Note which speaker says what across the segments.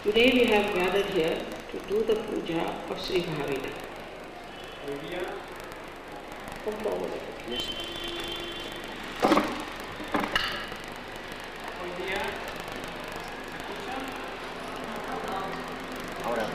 Speaker 1: Today we have gathered here to do the puja of Sri Mahavira. Come forward. Yes.
Speaker 2: Ahora.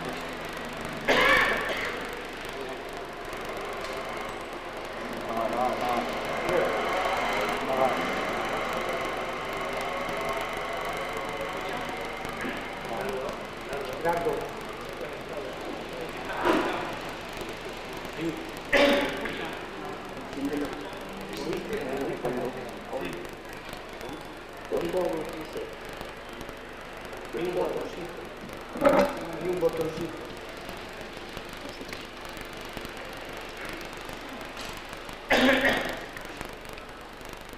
Speaker 3: Un botoncito.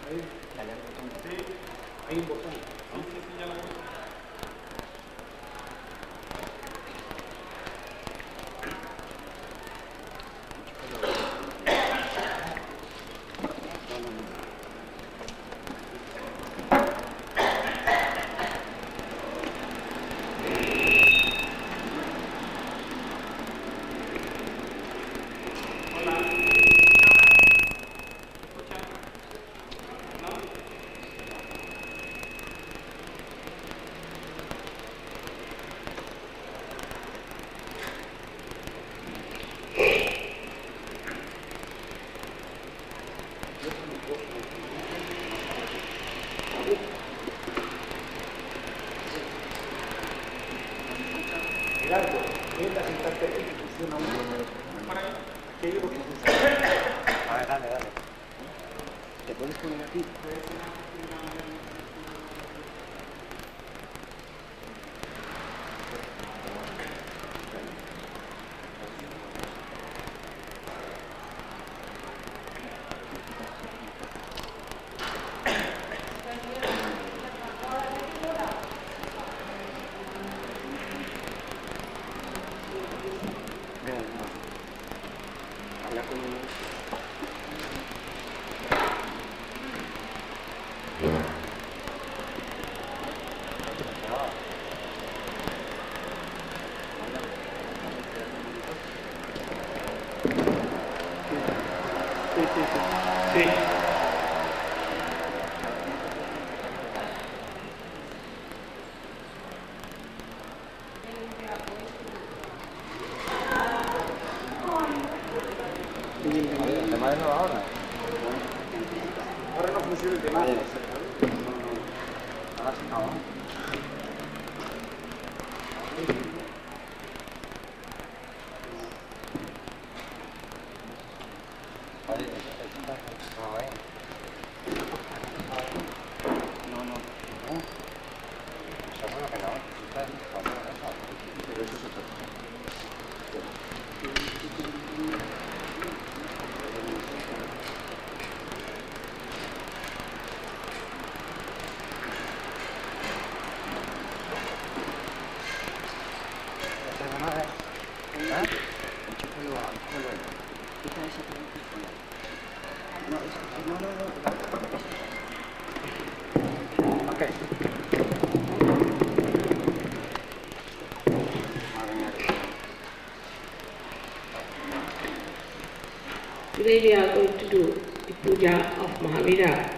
Speaker 3: Ahí. Hay un botón. Gerardo, mientras sentarte aquí que funciona uno. ¿Qué digo que funciona?
Speaker 2: A ver, dale. ¿Te puedes poner aquí? Habla con uno.
Speaker 3: Sí.
Speaker 2: ¿El tema de nuevo ahora?
Speaker 3: Ahora no funciona el tema.
Speaker 2: Ahora sí, no. No. Seguro que no. Pero eso es otra cosa.
Speaker 1: Today we are going to do the puja of Mahavira,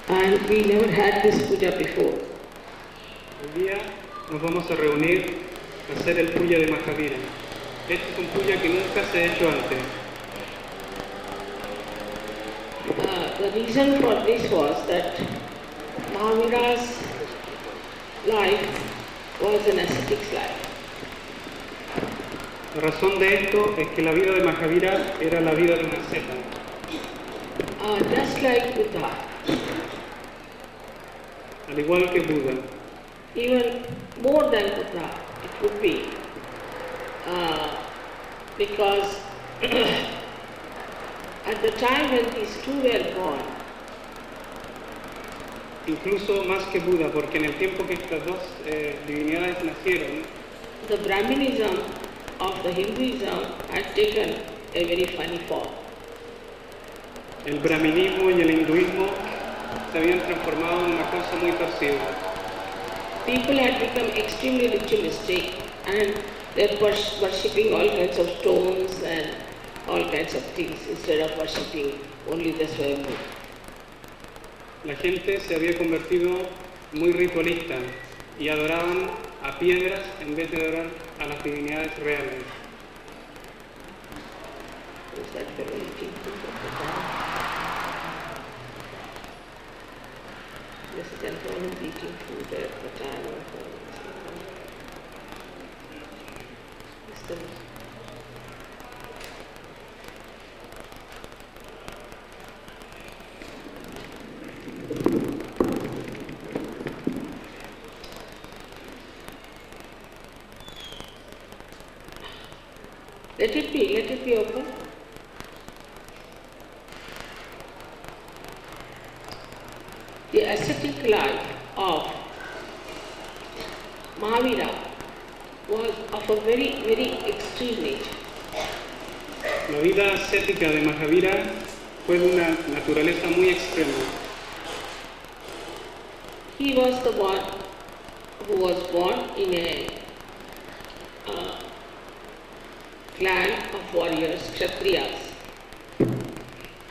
Speaker 1: and we never had this puja before.
Speaker 3: Hoy día nos vamos a reunir a hacer el puya de Mahavira. Este es un puya que nunca se ha hecho antes.
Speaker 1: The reason for this was that Mahavira's life was an ascetic's life.
Speaker 3: La razón de esto es que la vida de Mahavira era la vida de un asceta.
Speaker 1: Just like Buddha,
Speaker 3: Al igual que Buda,
Speaker 1: even more than Buddha it would be, because at the time when these two were born,
Speaker 3: incluso más que Buda, porque en el tiempo que estas dos divinidades nacieron,
Speaker 1: the Brahminism of the Hinduism had taken a very funny form.
Speaker 3: el brahminismo y el hinduismo se habían transformado en una cosa muy torcida.
Speaker 1: people had become extremely ritualistic and they're worshipping all kinds of stones and all kinds of things instead of worshipping only the Swayambhu.
Speaker 3: La gente se había convertido muy ritualista y adoraban a piedras en vez de adorar a las divinidades reales.
Speaker 1: Is that fellow eating food at the time? This gentleman is eating food at the time of Mr. Let it be open. The ascetic life of Mahavira was of a very, very extreme nature.
Speaker 3: La vida ascética de Mahavira fue de una naturaleza muy extrema.
Speaker 1: He was the one who was born in a clan of warriors, Kshatriyas.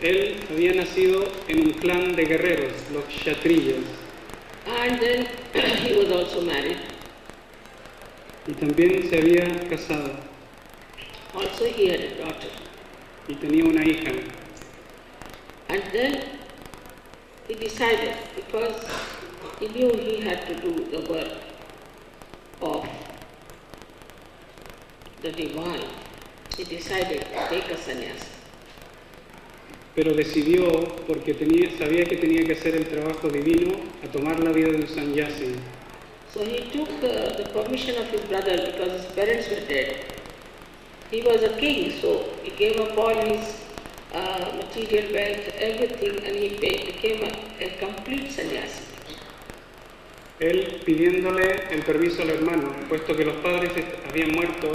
Speaker 3: Él había nacido en un clan de guerreros, los Kshatriyas,
Speaker 1: And then he was also married.
Speaker 3: y también se había casado
Speaker 1: Also he had a daughter.
Speaker 3: y tenía una hija.
Speaker 1: And then he decided, because he knew he had to do the work of the divine, he decided to take a sannyas.
Speaker 3: Pero decidió, porque sabía que tenía que hacer el trabajo divino, a tomar la vida de un sannyasi.
Speaker 1: So he took the permission of his brother because his parents were dead. He was a king, so he gave up all his material wealth, everything, and he became a complete sannyasi.
Speaker 3: Él pidiéndole el permiso al hermano, puesto que los padres habían muerto,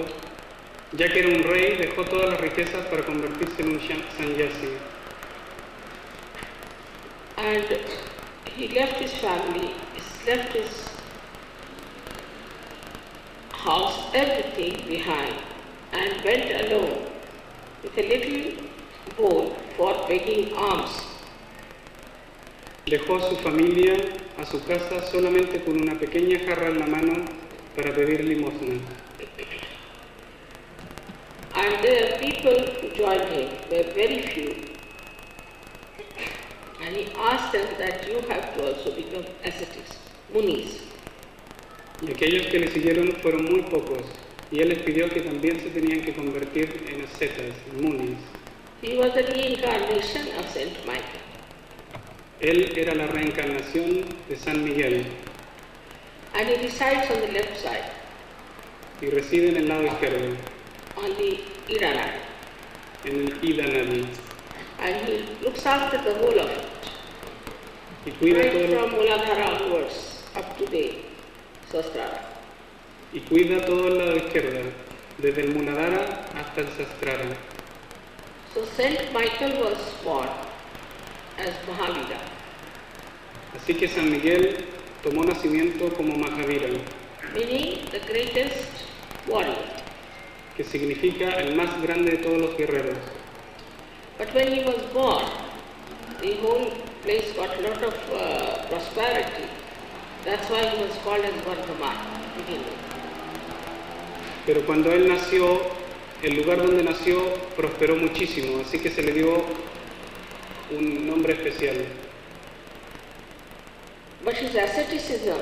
Speaker 3: ya que era un rey, dejó todas las riquezas para convertirse en un sannyasi.
Speaker 1: And he left his family, he left his house, everything behind, and went alone with a little bowl for begging alms.
Speaker 3: Dejó a su familia, a su casa, solamente con una pequeña jarra en la mano para pedir limosna.
Speaker 1: And the people who joined him were very few. And he asked them that you have to also become ascetics, munis.
Speaker 3: Y aquellos que le siguieron fueron muy pocos, y él les pidió que también se tenían que convertir en ascetas, munis.
Speaker 1: He was the reincarnation of Saint Michael.
Speaker 3: Él era la reencarnación de San Miguel
Speaker 1: And he resides on the left side,
Speaker 3: y reside en el lado izquierdo,
Speaker 1: on the Irana.
Speaker 3: en el Ida Nadi,
Speaker 1: And he looks after the whole of it,
Speaker 3: y cuida
Speaker 1: right
Speaker 3: todo,
Speaker 1: from Muladhara onwards up to the Sastrara.
Speaker 3: todo el lado izquierdo, desde el Muladhara hasta el Sastrara.
Speaker 1: So Saint Michael was born as Mahavira.
Speaker 3: Así que San Miguel tomó nacimiento como Mahavira,
Speaker 1: Meaning the greatest warrior.
Speaker 3: que significa el más grande de todos los guerreros.
Speaker 1: But when he was born, the whole place got a lot of prosperity. That's why he was called as Vardhaman.
Speaker 3: Pero cuando él nació, el lugar donde nació prosperó muchísimo, así que se le dio un nombre especial.
Speaker 1: But his asceticism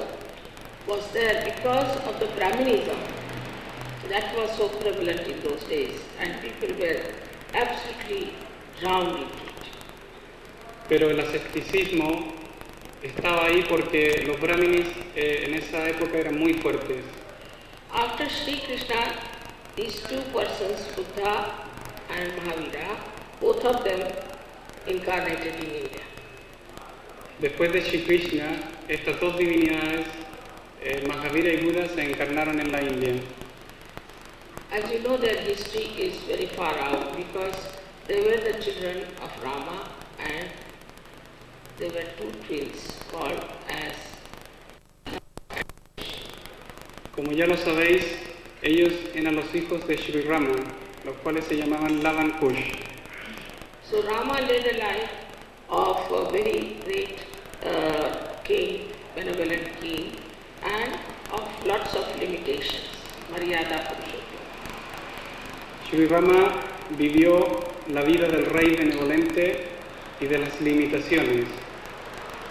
Speaker 1: was there because of the Brahminism that was so prevalent in those days, and people were absolutely drowned in it.
Speaker 3: Pero el asceticismo estaba ahí porque los brahminis en esa época eran muy fuertes.
Speaker 1: After Sri Krishna, these two persons, Buddha and Mahavira, both of them incarnated in India.
Speaker 3: Después de Shri Krishna, estas dos divinidades, Mahavira y Buda, se encarnaron en la India.
Speaker 1: As you know, their history is very far out because they were the children of Rama and they were two twins called as
Speaker 3: Como ya lo sabéis, ellos eran los hijos de Sri Rama, los cuales se llamaban Lavan Kush.
Speaker 1: So Rama led a life of a very great king, benevolent king, and of lots of limitations, Maryada Purushottam.
Speaker 3: Sri Rama vivió la vida del rey benevolente y de las limitaciones.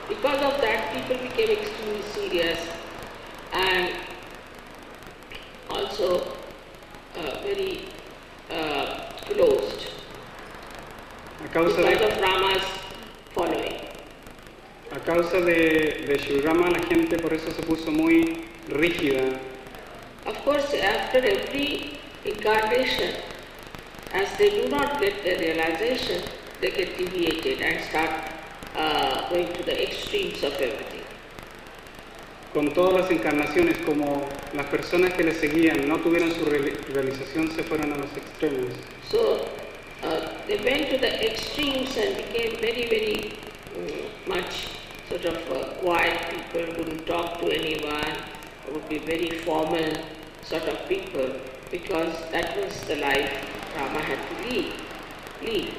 Speaker 1: Because of that, people became extremely serious and also very closed
Speaker 3: A causa
Speaker 1: because
Speaker 3: de,
Speaker 1: of Rama's following.
Speaker 3: a causa de Sri Rama, la gente por eso se puso muy rígida.
Speaker 1: Of course, after every incarnation, as they do not get the realization, they get deviated and start going to the extremes of everything.
Speaker 3: Con todas las encarnaciones, como las personas que le seguían no tuvieron su realización, se fueron a los extremos.
Speaker 1: So they went to the extremes and became very, very much sort of quiet people, wouldn't talk to anyone, would be very formal sort of people, because that was the life Rama had to lead.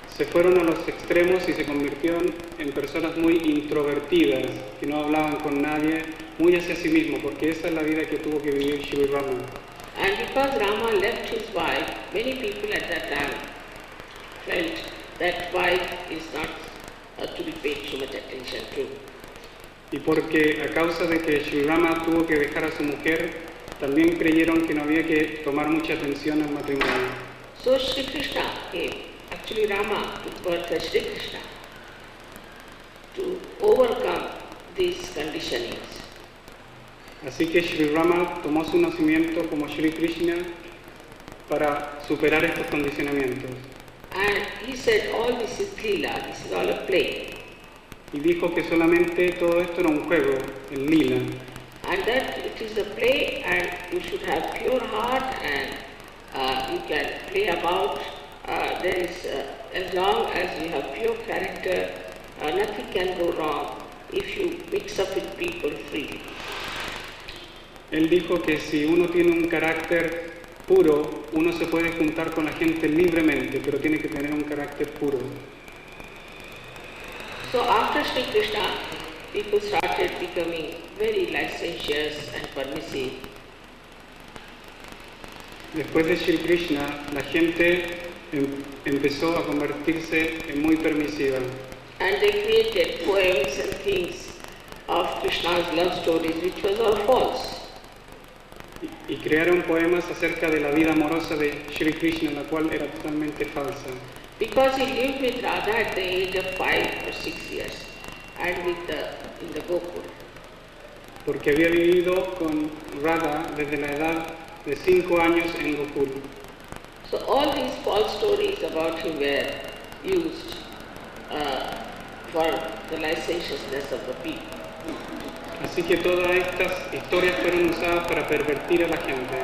Speaker 3: Se fueron a los extremos y se convirtieron en personas muy introvertidas, que no hablaban con nadie, muy hacia sí mismo, porque esa es la vida que tuvo que vivir Sri Rama.
Speaker 1: And because Rama left his wife, many people at that time felt that wife is not to be paid so much attention to.
Speaker 3: Y porque a causa de que Sri Rama tuvo que dejar a su mujer, también creyeron que no había que tomar mucha atención al matrimonio.
Speaker 1: So Sri Krishna came, actually Rama took birth as Sri Krishna to overcome these conditionings.
Speaker 3: Así que Sri Rama tomó su nacimiento como Sri Krishna para superar estos condicionamientos.
Speaker 1: And he said all this is Leela, this is all a play.
Speaker 3: Y dijo que solamente todo esto era un juego, el lila,
Speaker 1: And that it is a play and you should have pure heart and you can play about. There is, as long as you have pure character, nothing can go wrong if you mix up with people freely.
Speaker 3: Él dijo que si uno tiene un carácter puro, uno se puede juntar con la gente libremente, pero tiene que tener un carácter puro.
Speaker 1: So after Sri Krishna, people started becoming very licentious and permissive.
Speaker 3: Después de Sri Krishna, la gente empezó a convertirse en muy permisiva.
Speaker 1: And they created poems and things of Krishna's love stories, which was all false.
Speaker 3: Y crearon poemas acerca de la vida amorosa de Sri Krishna, la cual era totalmente falsa.
Speaker 1: Because he lived with Radha at the age of 5 or 6 years and in the Gokul.
Speaker 3: Porque había vivido con Radha desde la edad de 5 años en Gokul.
Speaker 1: So all these false stories about him were used for the licentiousness of the people.
Speaker 3: Así que todas estas historias fueron usadas para pervertir a la gente.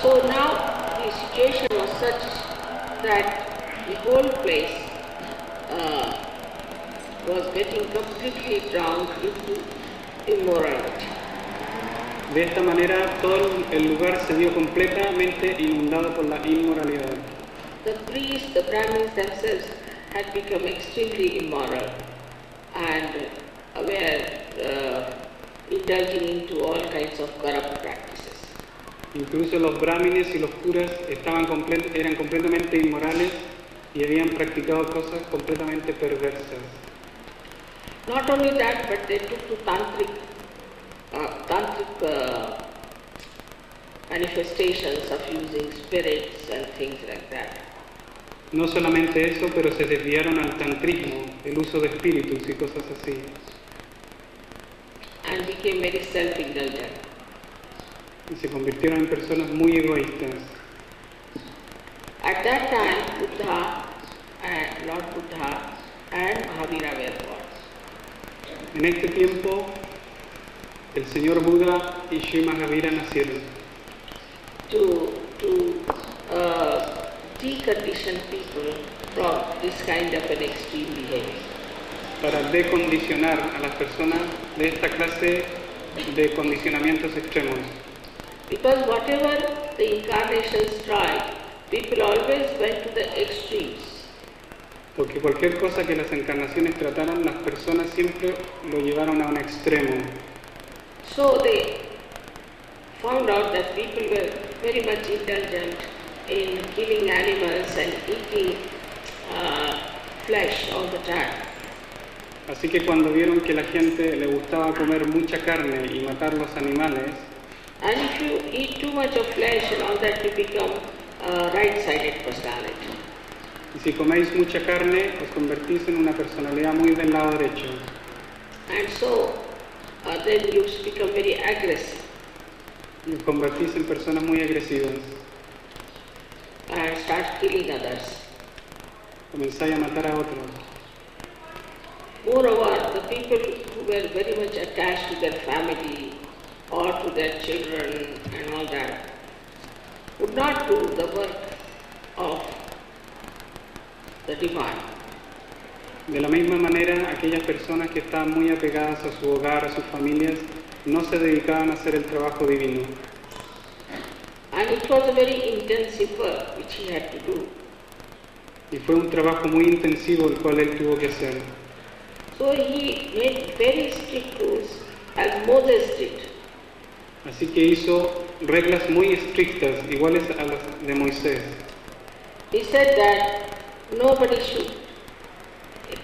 Speaker 1: So now the situation was such that the whole place was getting completely drowned into immorality.
Speaker 3: De esta manera, todo el lugar se vio completamente inundado por la inmoralidad.
Speaker 1: The priests, the Brahmins themselves had become extremely immoral and were indulging into all kinds of corrupt practices.
Speaker 3: Incluso los brahmines y los curas eran completamente inmorales y habían practicado cosas completamente perversas.
Speaker 1: Not only that, but they took to tantric manifestations of using spirits and things like that.
Speaker 3: No solamente eso, pero se desviaron al tantrismo, el uso de espíritus y cosas así.
Speaker 1: And became very self-indulgent.
Speaker 3: Y se convirtieron en personas muy egoístas.
Speaker 1: At that time, Buddha and Lord Buddha and Mahavira were born.
Speaker 3: En este tiempo, el señor Buda y Sri Mahavira nacieron
Speaker 1: To decondition people from this kind of an extreme behavior.
Speaker 3: para decondicionar a las personas de esta clase de condicionamientos extremos.
Speaker 1: Because whatever the incarnations tried, people always went to the extremes.
Speaker 3: Porque cualquier cosa que las encarnaciones trataron, las personas siempre lo llevaron a un extremo.
Speaker 1: So they found out that people were very much indulgent in killing animals and eating flesh all the time.
Speaker 3: Así que cuando vieron que la gente le gustaba comer mucha carne y matar los animales,
Speaker 1: And if you eat too much of flesh and all that, you become a right-sided personality.
Speaker 3: y si coméis mucha carne, os convertís en una personalidad muy del lado derecho.
Speaker 1: And so then you become very aggressive
Speaker 3: Y os convertís en personas muy agresivas.
Speaker 1: and start killing others.
Speaker 3: Comenzáis a matar a otros.
Speaker 1: Moreover, the people who were very much attached to their family or to their children and all that would not do the work of the divine.
Speaker 3: De la misma manera, aquellas personas que estaban muy apegadas a su hogar, a sus familias, no se dedicaban a hacer el trabajo divino.
Speaker 1: And it was a very intensive work which he had to do.
Speaker 3: Y fue un trabajo muy intensivo el cual él tuvo que hacer.
Speaker 1: So he made very strict rules as Moses did.
Speaker 3: Así que hizo reglas muy estrictas, iguales a las de Moisés.
Speaker 1: He said that nobody should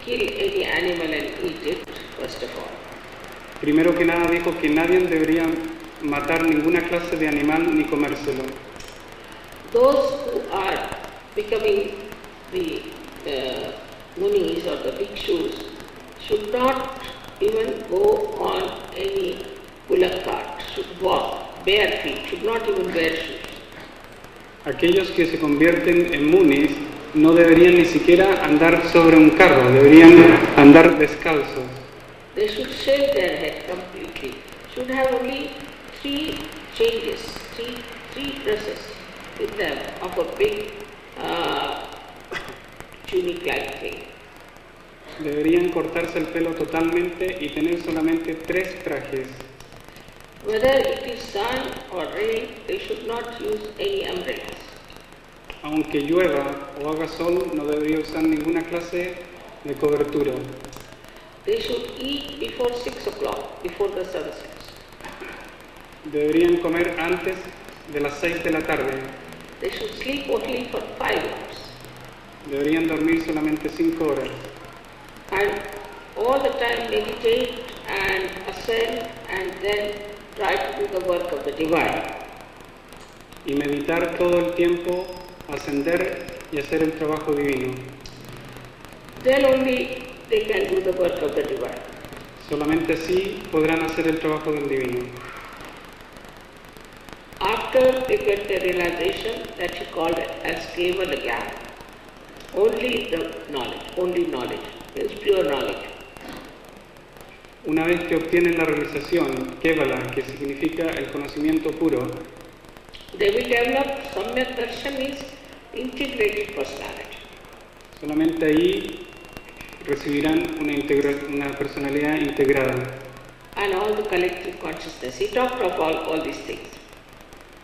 Speaker 1: kill any animal and eat it, first of all.
Speaker 3: Primero que nada dijo que nadie debería matar ninguna clase de animal ni comérselo.
Speaker 1: Those who are becoming the munis or the bhikshus should not even go on any bullock cart, should walk bare feet, should not even wear shoes.
Speaker 3: Aquellos que se convierten en munis no deberían ni siquiera andar sobre un carro, deberían andar descalzos.
Speaker 1: They should shave their head completely, should have only three changes, three dresses with them of a big tunic-like thing.
Speaker 3: Deberían cortarse el pelo totalmente y tener solamente 3 trajes.
Speaker 1: Whether it is sun or rain, they should not use any umbrellas.
Speaker 3: Aunque llueva o haga sol, no debería usar ninguna clase de cobertura.
Speaker 1: They should eat before 6 o'clock, before the sun sets.
Speaker 3: Deberían comer antes de las 6 de la tarde.
Speaker 1: They should sleep only for 5 hours.
Speaker 3: Deberían dormir solamente 5 horas.
Speaker 1: And all the time meditate and ascend and then try to do the work of the divine.
Speaker 3: Y meditar todo el tiempo, ascender y hacer el trabajo divino.
Speaker 1: Then only they can do the work of the divine.
Speaker 3: Solamente así podrán hacer el trabajo del divino.
Speaker 1: After they get the realization that he called it as Kevala Gyan, only the knowledge, means pure knowledge.
Speaker 3: Una vez que obtienen la realización, Kevala, que significa el conocimiento puro,
Speaker 1: They will develop Samyak Darshan, means integrated personality.
Speaker 3: solamente ahí recibirán una personalidad integrada.
Speaker 1: And all the collective consciousness. He talked of all these things.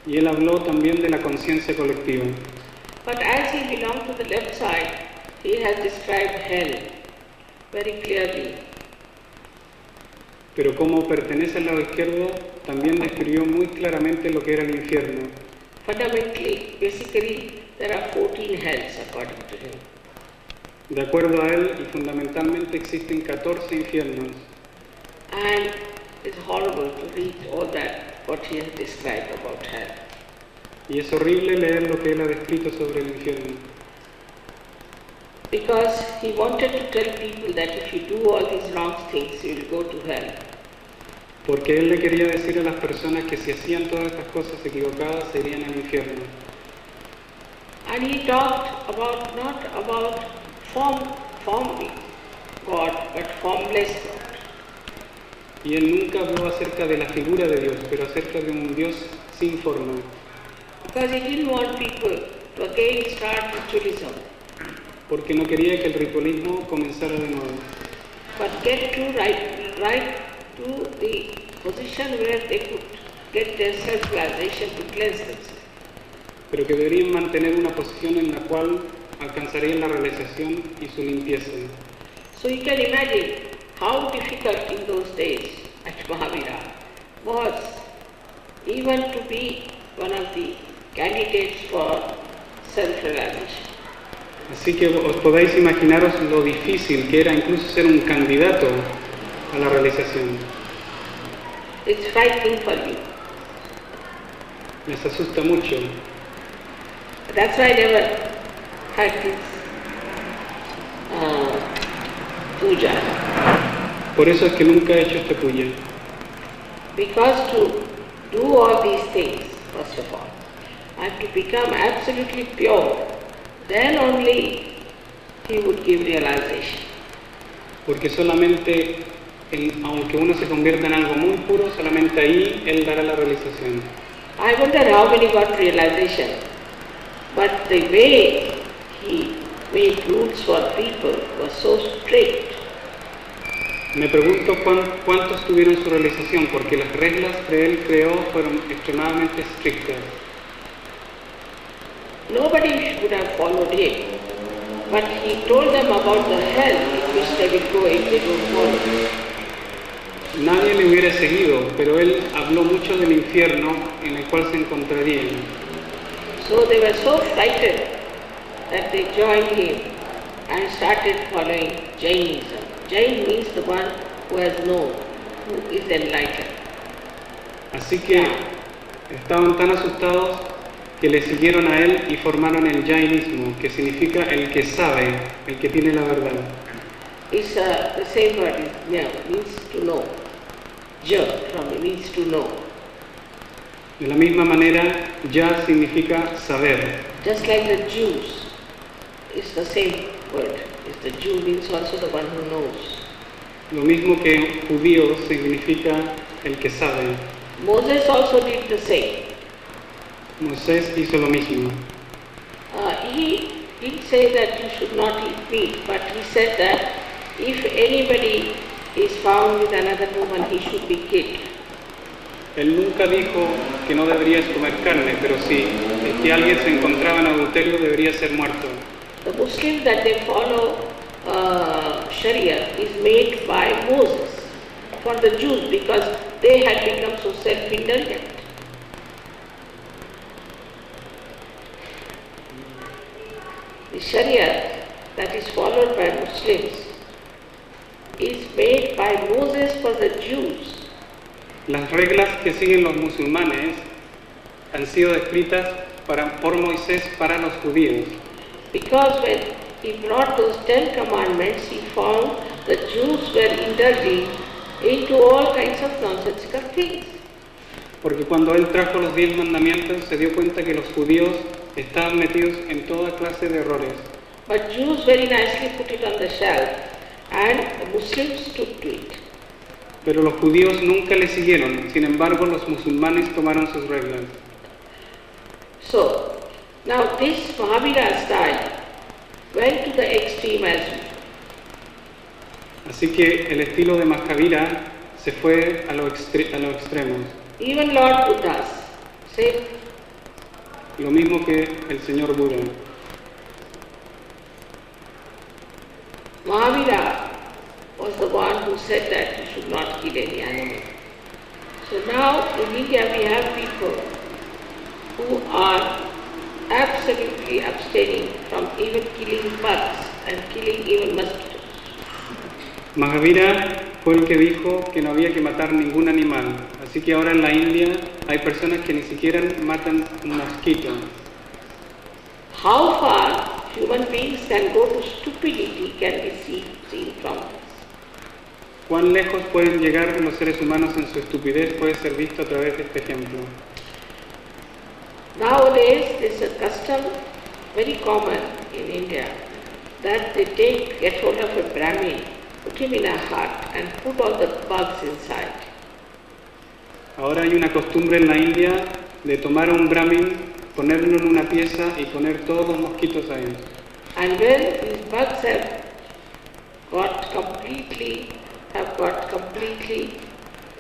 Speaker 3: Y él habló también de la conciencia colectiva.
Speaker 1: But as he belonged to the left side, he has described hell very clearly.
Speaker 3: Pero como pertenece al lado izquierdo, también describió muy claramente lo que era el infierno.
Speaker 1: Fundamentally, basically, there are 14 hells according to him.
Speaker 3: De acuerdo a él, y fundamentalmente existen 14 infiernos.
Speaker 1: And it's horrible to read all that, what he has described about hell.
Speaker 3: Y es horrible leer lo que él ha descrito sobre el infierno.
Speaker 1: Because he wanted to tell people that if you do all these wrong things, you will go to hell.
Speaker 3: Porque él le quería decir a las personas que si hacían todas estas cosas equivocadas, se irían al infierno.
Speaker 1: And he talked about not about formless God, but formless God.
Speaker 3: Y él nunca habló acerca de la figura de Dios, pero acerca de un Dios sin forma.
Speaker 1: Because he didn't want people to again start ritualism,
Speaker 3: Porque no quería que el ritualismo comenzara de nuevo,
Speaker 1: but get to right to the position where they could get their self-realization to cleanse themselves.
Speaker 3: pero que deberían mantener una posición en la cual alcanzarían la realización y su limpieza.
Speaker 1: So you can imagine how difficult in those days at Mahavira was even to be one of the candidates for self-realization.
Speaker 3: Así que os podéis imaginaros lo difícil que era incluso ser un candidato a la realización.
Speaker 1: It's frightening for you.
Speaker 3: Les asusta mucho.
Speaker 1: That's why I never had this puja.
Speaker 3: Por eso es que nunca he hecho esta puya.
Speaker 1: Because to do all these things, first of all, and to become absolutely pure, then only he would give realization.
Speaker 3: Porque solamente, aunque uno se convierta en algo muy puro, solamente ahí él dará la realización.
Speaker 1: I wonder how many got realization, but the way he made rules for people was so strict.
Speaker 3: Me pregunto cuántos tuvieron su realización, porque las reglas que él creó fueron extremadamente estrictas.
Speaker 1: Nobody should have followed him, but he told them about the hell in which they will go if they don't follow.
Speaker 3: Nadie le hubiera seguido, pero él habló mucho del infierno en el cual se encontrarían.
Speaker 1: So they were so frightened that they joined him and started following Jainism. Jain means the one who has known, who is enlightened.
Speaker 3: Así que estaban tan asustados que le siguieron a él y formaron el Jainismo, que significa el que sabe, el que tiene la verdad.
Speaker 1: It's the same word, means to know. Ja from means to know.
Speaker 3: De la misma manera, ya significa saber.
Speaker 1: Just like the Jews, it's the same word. It's the Jew means also the one who knows.
Speaker 3: Lo mismo que judío significa el que sabe.
Speaker 1: Moses also did the same.
Speaker 3: Moisés hizo lo mismo.
Speaker 1: He didn't say that you should not eat meat, but he said that if anybody is found with another woman, he should be killed.
Speaker 3: Él nunca dijo que no deberías comer carne, pero sí, que alguien se encontraba en adulterio debería ser muerto.
Speaker 1: The Muslims that they follow Sharia is made by Moses for the Jews because they had become so self-indulgent. The Sharia that is followed by Muslims is made by Moses for the Jews.
Speaker 3: Las reglas que siguen los musulmanes han sido descritas por Moisés para los judíos.
Speaker 1: Because when he brought those 10 commandments, he found the Jews were indulging into all kinds of nonsensical things.
Speaker 3: Porque cuando él trajo los 10 mandamientos se dio cuenta que los judíos estaban metidos en toda clase de errores.
Speaker 1: But Jews very nicely put it on the shelf and the Muslims took to it.
Speaker 3: Pero los judíos nunca le siguieron, sin embargo los musulmanes tomaron sus reglas.
Speaker 1: So, now this Mahavira style went to the extreme as well.
Speaker 3: Así que el estilo de Mahavira se fue a los extremos.
Speaker 1: Even Lord Buddha said,
Speaker 3: Lo mismo que el señor Buda.
Speaker 1: Mahavira was the one who said that you should not kill any animal. So now in India we have people who are absolutely abstaining from even killing bugs and killing even mosquitoes.
Speaker 3: Mahavira fue el que dijo que no había que matar ningún animal. Así que ahora en la India hay personas que ni siquiera matan un mosquito.
Speaker 1: How far human beings can go to stupidity can be seen from this.
Speaker 3: Cuán lejos pueden llegar los seres humanos en su estupidez puede ser visto a través de este ejemplo.
Speaker 1: Nowadays there is a custom very common in India that they get hold of a Brahmin, put him in a hut and put all the bugs inside.
Speaker 3: Ahora hay una costumbre en la India de tomar a un brahmin, ponerlo en una pieza y poner todos los mosquitos ahí.
Speaker 1: And when these bugs have got completely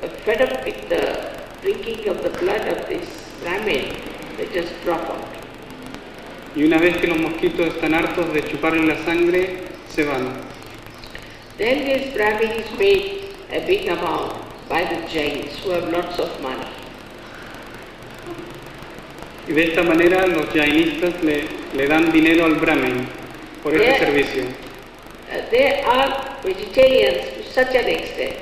Speaker 1: fed up with the drinking of the blood of this Brahmin, they just drop out.
Speaker 3: Y una vez que los mosquitos están hartos de chuparle la sangre, se van.
Speaker 1: Then this Brahmin is made a big amount by the Jains who have lots of money.
Speaker 3: Y de esta manera los jainistas le dan dinero al Brahmin por este servicio.
Speaker 1: They are vegetarians to such an extent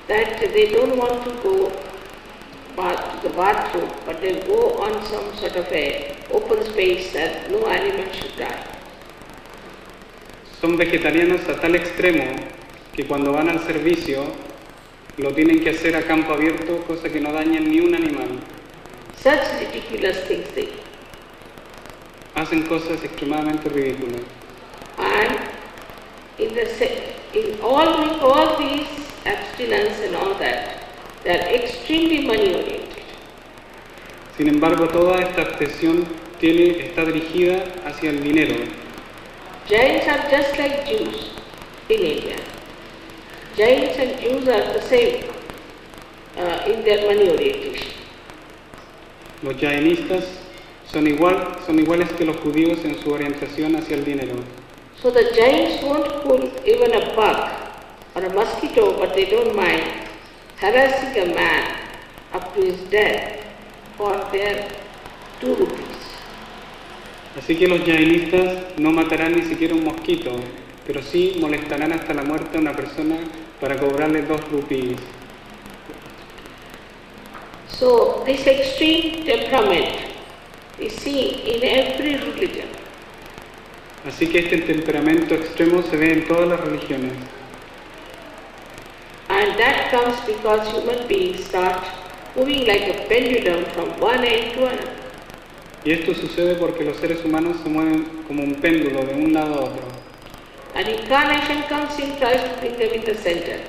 Speaker 1: that they don't want to go to the bathroom, but they go on some sort of a open space that no animal should die.
Speaker 3: Son vegetarianos a tal extremo que cuando van al servicio lo tienen que hacer a campo abierto, cosa que no dañen ni un animal.
Speaker 1: Such ridiculous things they do.
Speaker 3: Hacen cosas extremadamente ridículas.
Speaker 1: And in all these abstinence and all that, they are extremely money oriented.
Speaker 3: Sin embargo, toda esta abstención está dirigida hacia el dinero.
Speaker 1: Jains are just like Jews in India. Jains and Jews are the same in their money orientation.
Speaker 3: Los jainistas son iguales que los judíos en su orientación hacia el dinero.
Speaker 1: So the Jains won't pull even a bug or a mosquito, but they don't mind harassing a man up to his death for their 2 rupees.
Speaker 3: Así que los jainistas no matarán ni siquiera un mosquito, pero sí molestarán hasta la muerte a una persona para cobrarle 2 rupees.
Speaker 1: So this extreme temperament is seen in every religion.
Speaker 3: Así que este temperamento extremo se ve en todas las religiones.
Speaker 1: And that comes because human beings start moving like a pendulum from one end to another.
Speaker 3: Y esto sucede porque los seres humanos se mueven como un péndulo de un lado a otro.
Speaker 1: An incarnation comes in, tries to bring them in the center.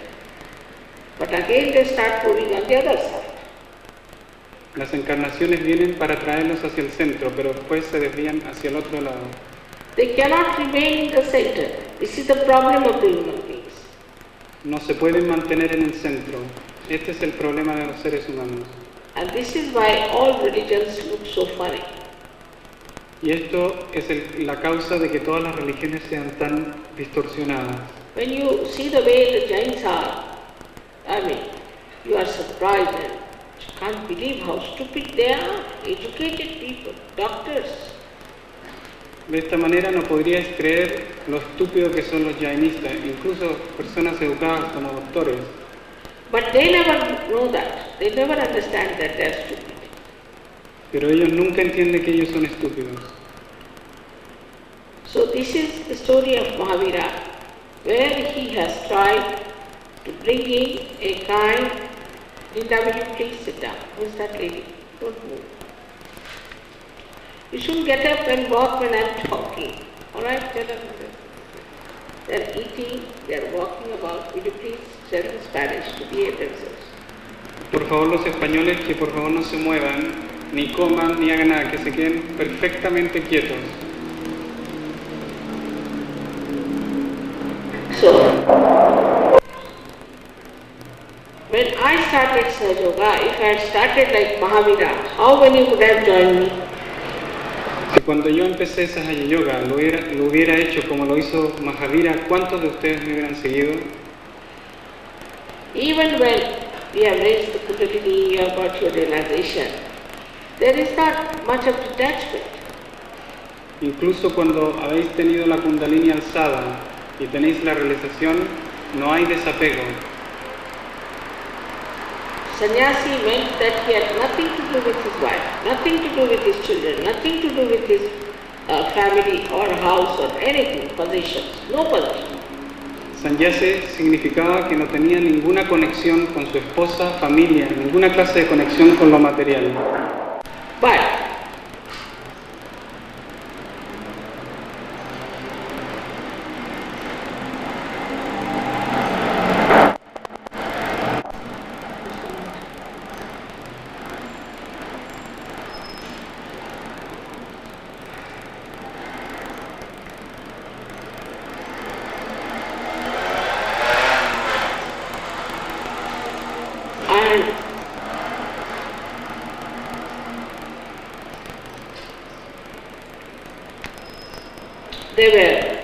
Speaker 1: But again they start moving on the other side.
Speaker 3: Las encarnaciones vienen para traerlos hacia el centro, pero después se desvían hacia el otro lado.
Speaker 1: They cannot remain in the center. This is the problem of the human beings.
Speaker 3: No se pueden mantener en el centro. Este es el problema de los seres humanos.
Speaker 1: And this is why all religions look so funny.
Speaker 3: Y esto es la causa de que todas las religiones sean tan distorsionadas.
Speaker 1: When you see the way the Jains are, I mean, you are surprised and you can't believe how stupid they are. Educated people, doctors.
Speaker 3: De esta manera no podríais creer lo estúpidos que son los jainistas, incluso personas educadas como doctores.
Speaker 1: But they never know that. They never understand that they are stupid.
Speaker 3: Pero ellos nunca entienden que ellos son estúpidos.
Speaker 1: So this is the story of Mahavira, where he has tried to bring in a kind. Linda, will you please sit down? Who is that lady? Don't move. You shouldn't get up and walk when I'm talking. All right, tell them. They're eating, they're walking about. Will you please tell in Spanish to behave themselves?
Speaker 3: Por favor, los españoles, que por favor no se muevan, ni coman, ni hagan nada, que se queden perfectamente quietos.
Speaker 1: So, when I started Sahaja Yoga, if I had started like Mahavira, how many would have joined me?
Speaker 3: Si cuando yo empecé Sahaja Yoga lo hubiera hecho como lo hizo Mahavira, ¿cuántos de ustedes me hubieran seguido?
Speaker 1: Even when we have raised the Kundalini, you have got your realization, there is not much of detachment.
Speaker 3: Incluso cuando habéis tenido la Kundalini alzada y tenéis la realización, no hay desapego.
Speaker 1: Sannyasi meant that he had nothing to do with his wife, nothing to do with his children, nothing to do with his family or house or anything, possessions, no possessions.
Speaker 3: Sannyasi significaba que no tenía ninguna conexión con su esposa, familia, ninguna clase de conexión con lo material.
Speaker 1: But And they were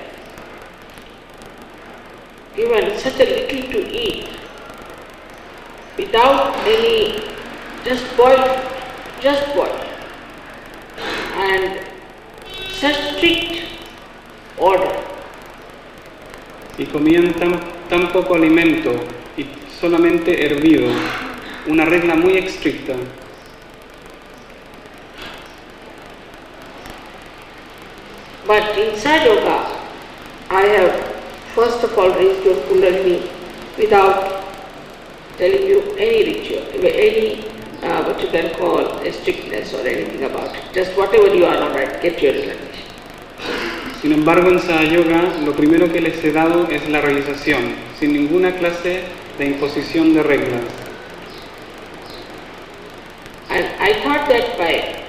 Speaker 1: given such a little to eat without any, just boiled, and such strict order.
Speaker 3: Y comían tan poco alimento y solamente hervido, una regla muy estricta.
Speaker 1: But in Sahaja Yoga, I have first of all raised your Kundalini without telling you any ritual, any what you can call a strictness or anything about it. Just whatever you are, all right, get your realization.
Speaker 3: Sin embargo, en Sahaja Yoga, lo primero que les he dado es la realización, sin ninguna clase de imposición de reglas.
Speaker 1: And I thought that by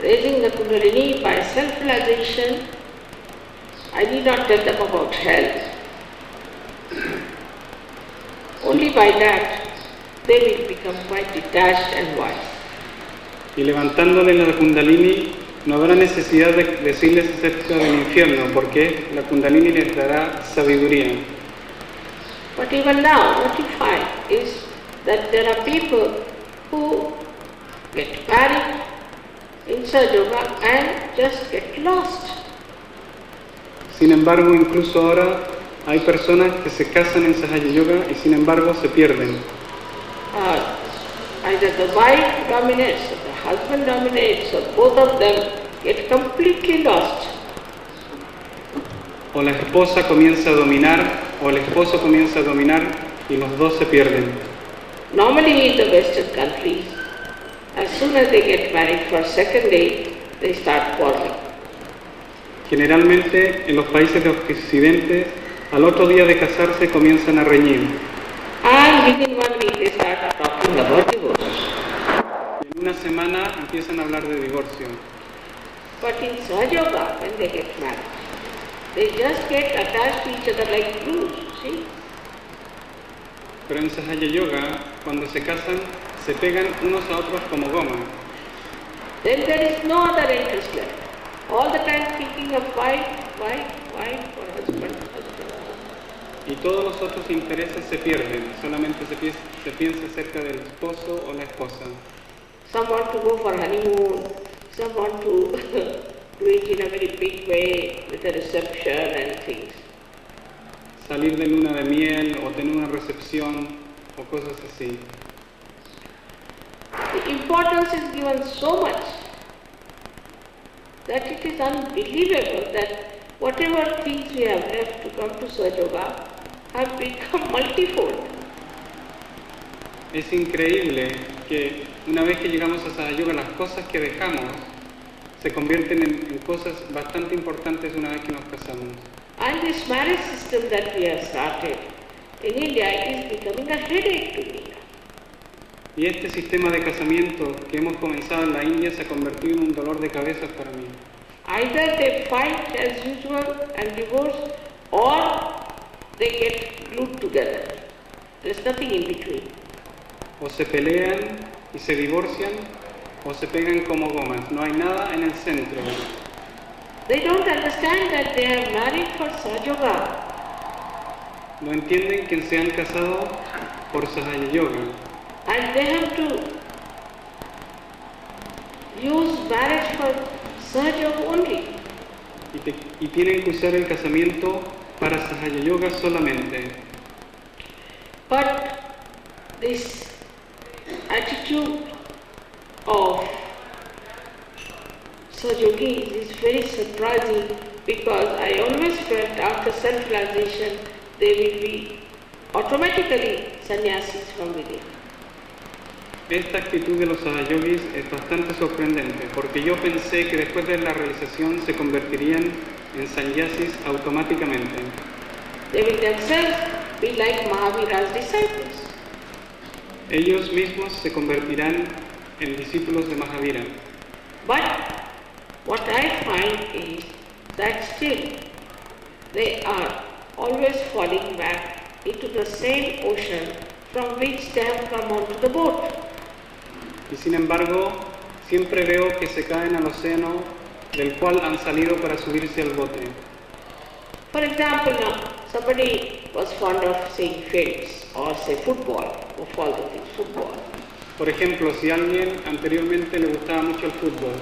Speaker 1: raising the Kundalini, by self-realization, I need not tell them about health. Only by that, they will become quite detached and wise.
Speaker 3: Y levantándole la Kundalini, no habrá necesidad de decirles acerca del infierno, porque la Kundalini les dará sabiduría.
Speaker 1: But even now, what you find is that there are people who get married in Sahaja Yoga and just get lost.
Speaker 3: Sin embargo, incluso ahora hay personas que se casan en Sahaja Yoga y sin embargo se pierden.
Speaker 1: Either the wife dominates or the husband dominates or both of them get completely lost.
Speaker 3: O la esposa comienza a dominar o el esposo comienza a dominar y los dos se pierden.
Speaker 1: Normally in the Western countries, as soon as they get married for second date, they start quarreling.
Speaker 3: Generalmente en los países de Occidente, al otro día de casarse comienzan a reñir.
Speaker 1: And within 1 week they start talking about divorce.
Speaker 3: Y en una semana empiezan a hablar de divorcio.
Speaker 1: But in Sahaja Yoga, when they get married, they just get attached to each other like glues, see?
Speaker 3: Pero en Sahaja Yoga, cuando se casan, se pegan unos a otros como goma.
Speaker 1: Then there is no other interest left. All the time thinking of wife, or husband.
Speaker 3: Y todos los otros intereses se pierden, solamente se piensa acerca del esposo o la esposa.
Speaker 1: Some want to go for honeymoon, some want to do it in a very big way with a reception and things.
Speaker 3: Salir de luna de miel o tener una recepción o cosas así.
Speaker 1: The importance is given so much that it is unbelievable that whatever things we have left to come to Sahaja Yoga have become multifold.
Speaker 3: Es increíble que una vez que llegamos a Sahaja Yoga, las cosas que dejamos se convierten en cosas bastante importantes una vez que nos casamos.
Speaker 1: And this marriage system that we have started in India is becoming a headache to me.
Speaker 3: Y este sistema de casamiento que hemos comenzado en la India se ha convertido en un dolor de cabeza para mí.
Speaker 1: Either they fight as usual and divorce, or they get glued together. There's nothing in between.
Speaker 3: O se pelean y se divorcian, o se pegan como gomas. No hay nada en el centro.
Speaker 1: They don't understand that they are married for Sahaja Yoga.
Speaker 3: No entienden que se han casado por Sahaja Yoga.
Speaker 1: And they have to use marriage for Sahaja Yoga only.
Speaker 3: Y tienen que usar el casamiento para Sahaja Yoga solamente.
Speaker 1: But this attitude of Sahaja Yogis is very surprising, because I always felt after self-realization they will be automatically sannyasis from within.
Speaker 3: Esta actitud de los Sahaja Yogis es bastante sorprendente, porque yo pensé que después de la realización se convertirían en sannyasis automáticamente.
Speaker 1: They will themselves be like Mahavira's disciples.
Speaker 3: Ellos mismos se convertirán en discípulos de Mahavira.
Speaker 1: But what I find is that still they are always falling back into the same ocean from which they have come onto the boat.
Speaker 3: Y sin embargo, siempre veo que se caen al océano del cual han salido para subirse al bote.
Speaker 1: For example, now, somebody was fond of saying films or say football, or all the things, football.
Speaker 3: Por ejemplo, si a alguien anteriormente le gustaba mucho el fútbol,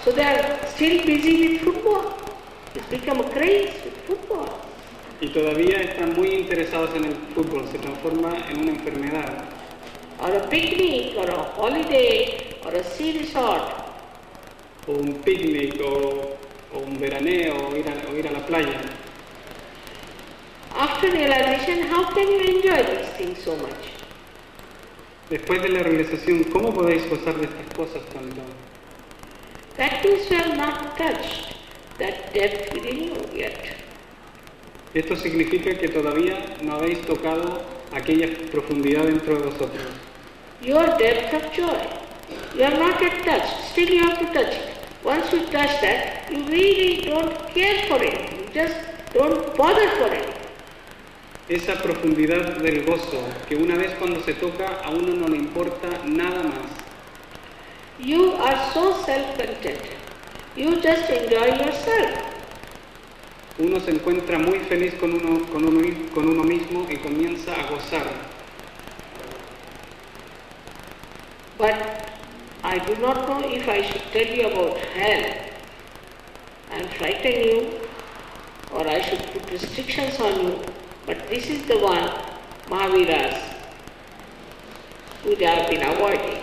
Speaker 1: So they are still busy with football. It's become a craze with football.
Speaker 3: y todavía están muy interesados en el fútbol, se transforma en una enfermedad.
Speaker 1: Or a picnic, or a holiday, or a sea resort.
Speaker 3: O un picnic, o un veraneo, o ir a la playa.
Speaker 1: After realization, how can you enjoy these things so much?
Speaker 3: Después de la realización, ¿cómo podéis gozar de estas cosas tanto?
Speaker 1: That means you have not touched that depth within you yet.
Speaker 3: Esto significa que todavía no habéis tocado aquella profundidad dentro de vosotros.
Speaker 1: Your depth of joy. You have not yet touched. Still you have to touch it. Once you touch that, you really don't care for it. You just don't bother for it.
Speaker 3: Esa profundidad del gozo, que una vez cuando se toca a uno no le importa nada más.
Speaker 1: You are so self-contented. You just enjoy yourself.
Speaker 3: Uno se encuentra muy feliz con uno mismo y comienza a gozar.
Speaker 1: But I do not know if I should tell you about hell and frighten you, or I should put restrictions on you. But this is the one Mahaviras which I have been avoiding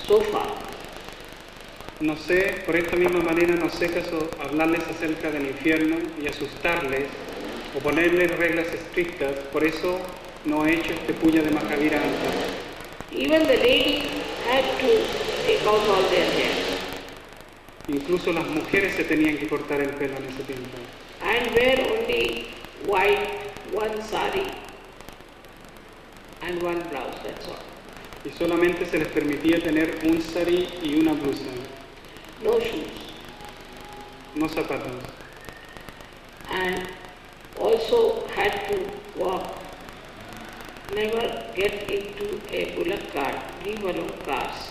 Speaker 1: so far.
Speaker 3: No sé, por esta misma manera no sé caso hablarles acerca del infierno y asustarles o ponerles reglas estrictas, por eso no he hecho este puya de Mahavira antes.
Speaker 1: Even the ladies had to take out all their hair
Speaker 3: Incluso las mujeres se tenían que cortar el pelo en ese tiempo.
Speaker 1: and wear only white, one sari and one blouse, that's all.
Speaker 3: Y solamente se les permitía tener un sari y una blusa,
Speaker 1: No shoes.
Speaker 3: no zapatos.
Speaker 1: And also had to walk, never get into a bullock cart, balloon cars.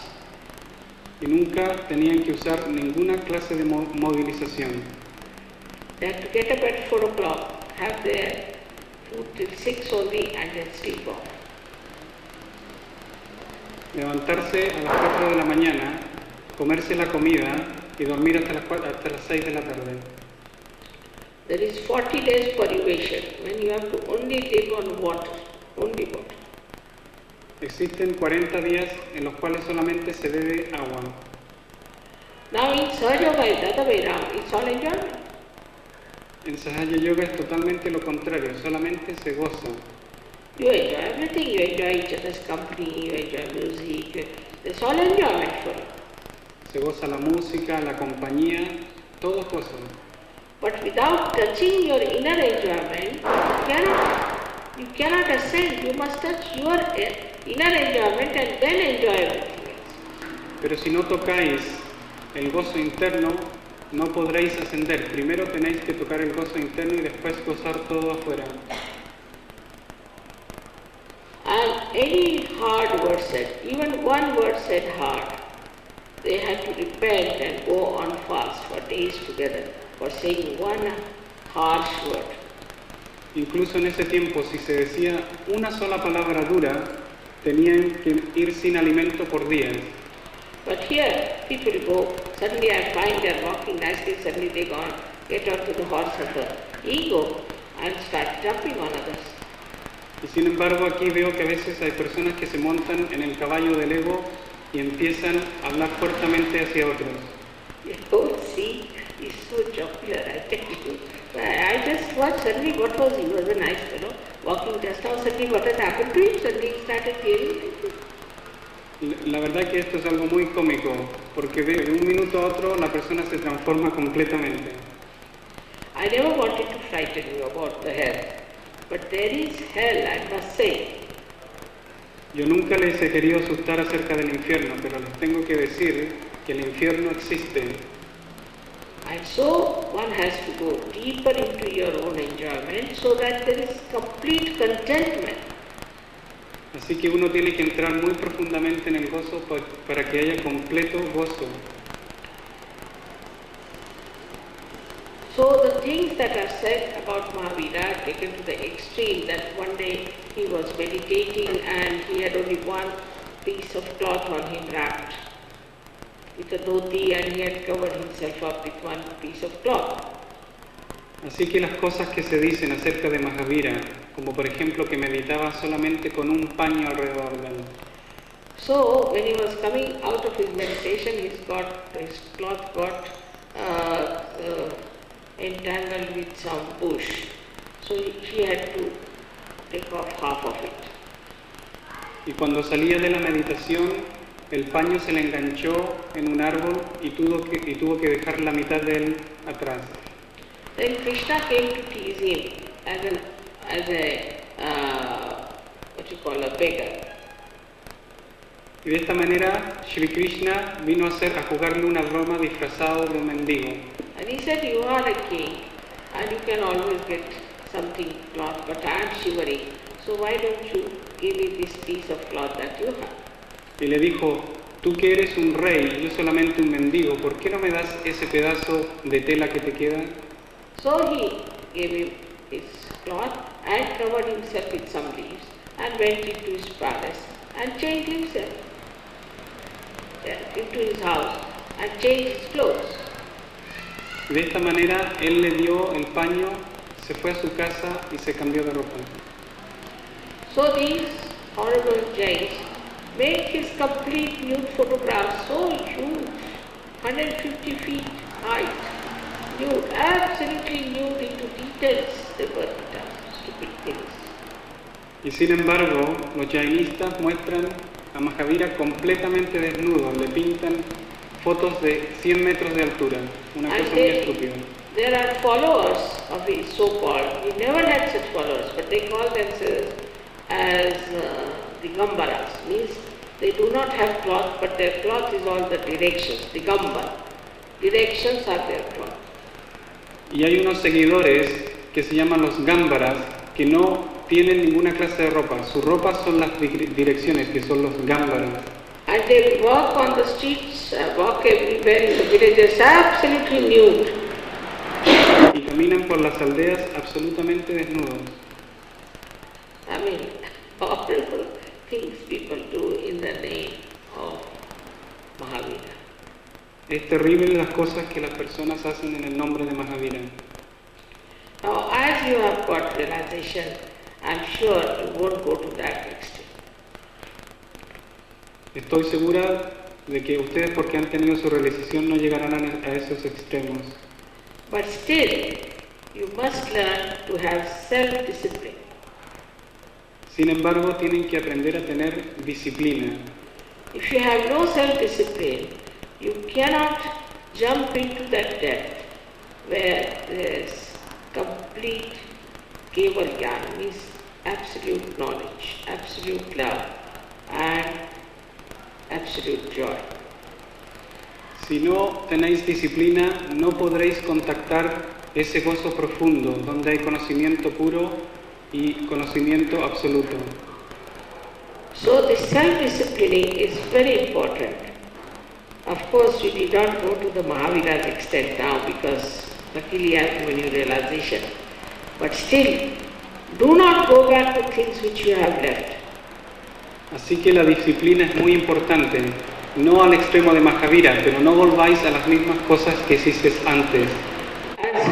Speaker 3: Y nunca tenían que usar ninguna clase de movilización.
Speaker 1: They had to get up at 4 o'clock, have their food till 6 only and then sleep off.
Speaker 3: Levantarse a las 4 de la mañana, comerse la comida y dormir hasta las 6 de la tarde.
Speaker 1: There is 40 days purgation when you have to only live on water, only water.
Speaker 3: Existen 40 días en los cuales solamente se bebe agua.
Speaker 1: Now in Sahaja Yoga is the other way around, it's all enjoyment.
Speaker 3: En Sahaja Yoga es totalmente lo contrario, solamente se goza.
Speaker 1: You enjoy everything, you enjoy each other's company, you enjoy music, it's all enjoyment for you.
Speaker 3: Se goza la música, la compañía, todo gozo.
Speaker 1: But without touching your inner enjoyment, you cannot ascend. You must touch your inner enjoyment and then enjoy everything else.
Speaker 3: Pero si no tocáis el gozo interno, no podréis ascender. Primero tenéis que tocar el gozo interno y después gozar todo afuera.
Speaker 1: And any hard word said, even one word said hard, they had to repent and go on fast for days together for saying one harsh word.
Speaker 3: Incluso en ese tiempo, si se decía una sola palabra dura, tenían que ir sin alimento por días.
Speaker 1: But here, people go, suddenly I find they're walking nicely, suddenly they go on, get onto the horse of the ego and start jumping on others.
Speaker 3: Y sin embargo, aquí veo que a veces hay personas que se montan en el caballo del ego y empiezan a hablar fuertemente hacia otros.
Speaker 1: Oh, see, he's so jocular, I tell you. I just watched, suddenly what was he? He was a nice fellow, walking just now, suddenly what had happened to him? Suddenly he started hearing.
Speaker 3: La verdad que esto es algo muy cómico, porque de un minuto a otro la persona se transforma completamente.
Speaker 1: I never wanted to frighten you about the hell, but there is hell, I must say.
Speaker 3: Yo nunca les he querido asustar acerca del infierno, pero les tengo que decir que el infierno existe.
Speaker 1: And so one has to go deeper into your own enjoyment so that there is complete contentment.
Speaker 3: Así que uno tiene que entrar muy profundamente en el gozo para que haya completo gozo.
Speaker 1: So the things that are said about Mahavira are taken to the extreme that one day he was meditating and he had only one piece of cloth on him wrapped with a dhoti and he had covered himself up with one piece of cloth.
Speaker 3: Así que las cosas que se dicen acerca de Mahavira, como por ejemplo que meditaba solamente con un paño alrededor de él.
Speaker 1: So when he was coming out of his meditation, his cloth got entangled with some bush. So he had to take off half of it.
Speaker 3: Y cuando salía de la meditación, el paño se le enganchó en un árbol y tuvo que dejar la mitad de él atrás.
Speaker 1: Then Krishna came to tease him as a beggar.
Speaker 3: Y de esta manera, Shri Krishna vino a jugarle una broma disfrazado de un mendigo.
Speaker 1: And he said, you are a king and you can always get something cloth, but I am shivering. So why don't you give me this piece of cloth that you have?
Speaker 3: Y le dijo, tú que eres un rey y yo solamente un mendigo, ¿por qué no me das ese pedazo de tela que te queda?
Speaker 1: So he gave him his cloth and covered himself with some leaves and went into his palace and changed himself into his house and changed his clothes.
Speaker 3: De esta manera, él le dio el paño, se fue a su casa y se cambió de ropa.
Speaker 1: So these horrible Jains made his complete nude photograph so huge, 150 feet height, nude, absolutely nude into details. They were stupid things.
Speaker 3: Y sin embargo, los jainistas muestran a Mahavira completamente desnudo, le pintan fotos de 100 metros de altura, una cosa muy estúpida.
Speaker 1: There are followers of his so-called, he never had such followers, but they call themselves as Digambaras, means they do not have cloth, but their cloth is all the directions, Digambara. Directions are their cloth.
Speaker 3: Y hay unos seguidores que se llaman los Gámbaras, que no tienen ninguna clase de ropa. Su ropa son las direcciones, que son los Gámbaras.
Speaker 1: And they walk on the streets, walk everywhere in the villages, absolutely nude.
Speaker 3: Y caminan por las aldeas absolutamente desnudos.
Speaker 1: I mean, horrible things people do in the name of Mahavira.
Speaker 3: Es terrible las cosas que las personas hacen en el nombre de Mahavira.
Speaker 1: Now, as you have got realization, I'm sure you won't go to that extreme.
Speaker 3: Estoy segura de que ustedes, porque han tenido su realización, no llegarán a esos extremos.
Speaker 1: But still, you must learn to have self-discipline.
Speaker 3: Sin embargo, tienen que aprender a tener disciplina.
Speaker 1: If you have no self-discipline, you cannot jump into that depth where there is complete Keval Jnana, means absolute knowledge, absolute love, and absolute joy.
Speaker 3: Si no tenéis disciplina, no podréis contactar ese gozo profundo, donde hay conocimiento puro y conocimiento absoluto.
Speaker 1: So this self-disciplining is very important. Of course, you did not go to the Mahavira's extent now because luckily I have given you realization. But still, do not go back to things which you have left.
Speaker 3: Así que la disciplina es muy importante, no al extremo de Mahavira, pero no volváis a las mismas cosas que hicisteis antes.
Speaker 1: As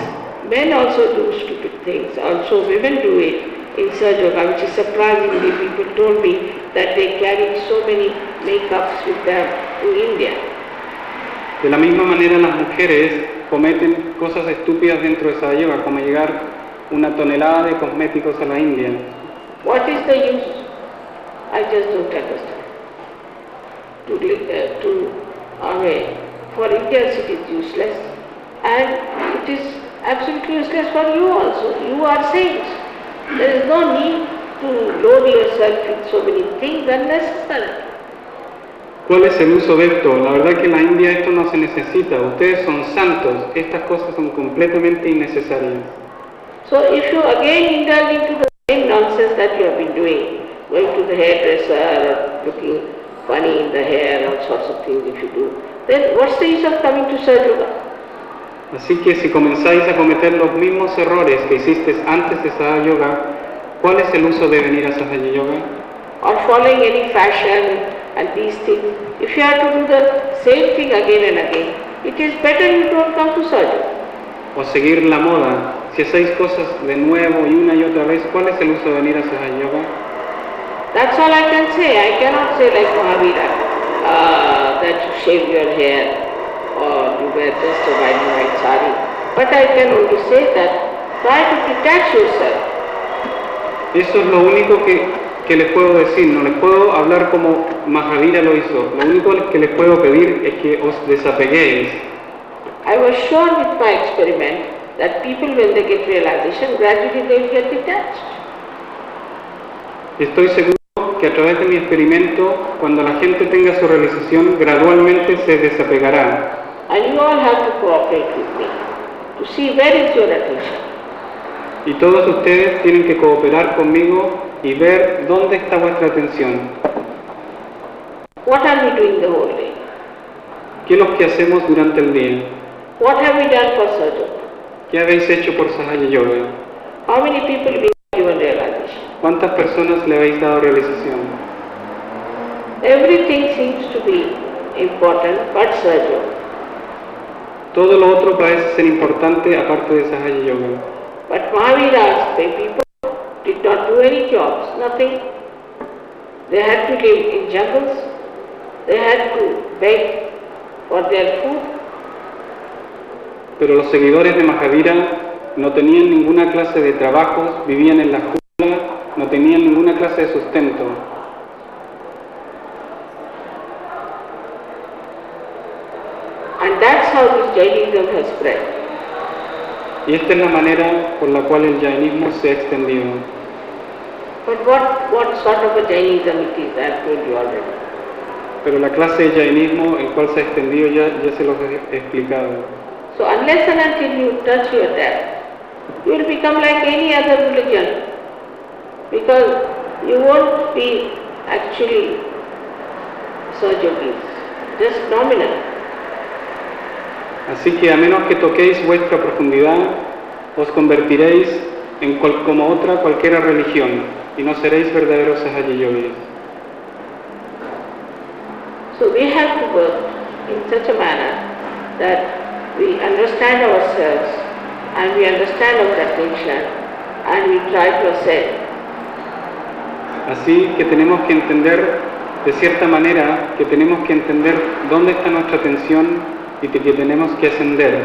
Speaker 1: men also do stupid things, also women do it in Sahaja Yoga, which is surprisingly, people told me that they carry so many makeups with them to India.
Speaker 3: De la misma manera, las mujeres cometen cosas estúpidas dentro de Sahaja Yoga, como llegar una tonelada de cosméticos a la India.
Speaker 1: What is the use? I just don't understand. For Indians it is useless, and it is absolutely useless for you also. You are saints. There is no need to load yourself with so many things unnecessary.
Speaker 3: ¿Cuál es el uso de esto? La verdad que en la India esto no se necesita. Ustedes son santos. Estas cosas son completamente innecesarias.
Speaker 1: So if you again indulge into the same nonsense that you have been doing, going to the hairdresser or looking funny in the hair, all sorts of things if you do, then what's the use of coming to Sahaja Yoga?
Speaker 3: Así que si comenzáis a cometer los mismos errores que hicisteis antes de Sahaja Yoga, ¿cuál es el uso de venir a Sahaja Yoga?
Speaker 1: Or following any fashion and these things. If you have to do the same thing again and again, it is better you don't come to Sahaja Yoga.
Speaker 3: O seguir la moda. Si hacéis cosas de nuevo y una y otra vez, ¿cuál es el uso de venir a Sahaja Yoga?
Speaker 1: That's all I can say. I cannot say like Mahavira, that you shave your hair or you wear just a white sari. But I can only say that try to detach yourself.
Speaker 3: Eso es lo único que les puedo decir. No les puedo hablar como Mahavira lo hizo. Lo único que les puedo pedir es que os desapeguéis.
Speaker 1: I was sure with my experiment that people, when they get realization, gradually they will get detached.
Speaker 3: Estoy seguro que a través de mi experimento, cuando la gente tenga su realización, gradualmente se desapegará.
Speaker 1: And you all have to cooperate with me to see where is your attention.
Speaker 3: Y todos ustedes tienen que cooperar conmigo y ver dónde está vuestra atención.
Speaker 1: What are we doing the whole day?
Speaker 3: ¿Qué es lo que hacemos durante el día?
Speaker 1: What have we done for Sahaja Yoga?
Speaker 3: ¿Qué habéis hecho por Sahaja Yoga?
Speaker 1: How many people have been given realization?
Speaker 3: ¿Cuántas personas le habéis dado realización?
Speaker 1: Everything seems to be important but Sahaja Yoga.
Speaker 3: Todo lo otro parece ser importante aparte de Sahaja Yoga.
Speaker 1: But Mahavira's people did not do any jobs, nothing. They had to live in jungles, they had to beg for their food.
Speaker 3: Pero los seguidores de Mahavira no tenían ninguna clase de trabajos, vivían en la jungla, no tenían ninguna clase de sustento.
Speaker 1: And that's how this Jainism has spread.
Speaker 3: Y esta es la manera por la cual el jainismo se ha extendido.
Speaker 1: But what sort of a Jainism it is, I have told you already.
Speaker 3: Pero la clase de jainismo, el cual se ha extendido, ya se los he explicado.
Speaker 1: So unless and until you touch your depth, you will become like any other religion. Because you won't be actually Sahaja Yogis, just nominal.
Speaker 3: Así que a menos que toquéis vuestra profundidad, os convertiréis en como otra cualquiera religión y no seréis verdaderos Sahaja Yogis.
Speaker 1: So we have to work in such a manner that we understand ourselves and we understand our attention and we try to ascend.
Speaker 3: Así que tenemos que entender, de cierta manera, que tenemos que entender dónde está nuestra atención y que tenemos que ascender.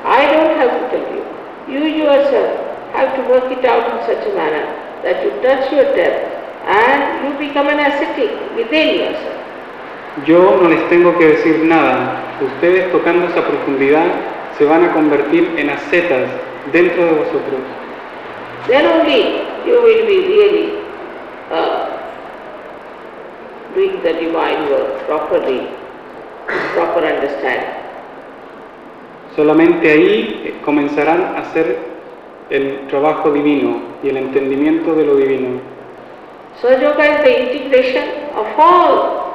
Speaker 1: I don't have to tell you. You yourself have to work it out in such a manner that you touch your depth and you become an ascetic within yourself.
Speaker 3: Yo no les tengo que decir nada. Ustedes tocando esa profundidad se van a convertir en ascetas dentro de vosotros.
Speaker 1: Then only you will be really doing the divine work properly, proper understanding.
Speaker 3: Solamente ahí comenzarán a hacer el trabajo divino y el entendimiento de lo divino.
Speaker 1: Sahaja Yoga is the integration of all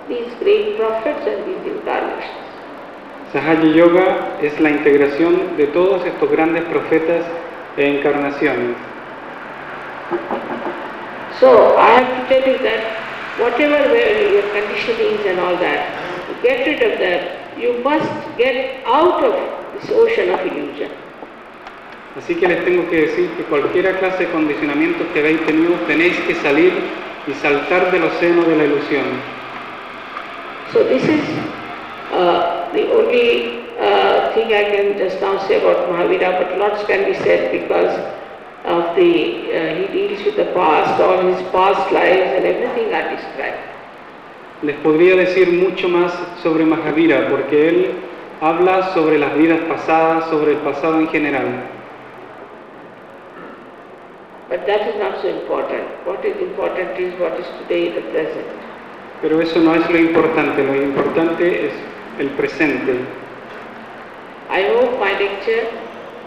Speaker 1: these great prophets and these incarnations.
Speaker 3: Sahaja Yoga es la integración de todos estos grandes profetas e encarnaciones.
Speaker 1: So I have to tell you that whatever your conditionings and all that, to get rid of that, you must get out of this ocean of illusion.
Speaker 3: Así que les tengo que decir que cualquier clase de condicionamientos que habéis tenido tenéis que salir y saltar del océano de la ilusión.
Speaker 1: So this is the only thing I can just now say about Mahavira, but lots can be said because of he deals with the past, all his past lives and everything are described.
Speaker 3: Les podría decir mucho más sobre Mahavira porque él habla sobre las vidas pasadas, sobre el pasado en general.
Speaker 1: But that is not so important. What is important is what is today, the present.
Speaker 3: Pero eso no es lo importante es el presente.
Speaker 1: I hope my lecture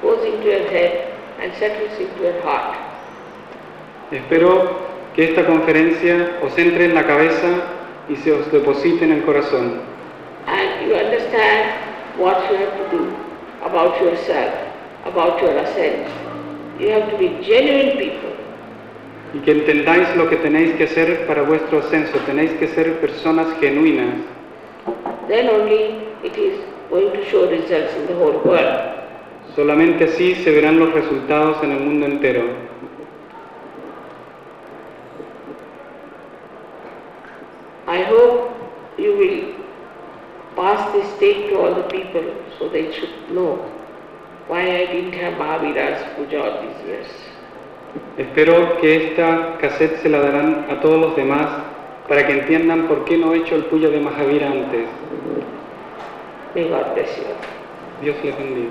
Speaker 1: goes into your head and settles into your heart.
Speaker 3: Espero Que esta conferencia os entre en la cabeza y se os deposite en el corazón.
Speaker 1: And you understand what you have to do about yourself, about your ascent. You have to be genuine people.
Speaker 3: Y que entendáis lo que tenéis que hacer para vuestro ascenso. Tenéis que ser personas genuinas.
Speaker 1: Then only it is going to show results in the whole world.
Speaker 3: Solamente así se verán los resultados en el mundo entero.
Speaker 1: I hope you will pass this tape to all the people so they should know why I didn't have Mahavira's puja all these years.
Speaker 3: Espero que esta cassette se la darán a todos los demás para que entiendan por qué no he hecho el puya de Mahavira antes.
Speaker 1: May God bless you.
Speaker 3: Dios les bendiga.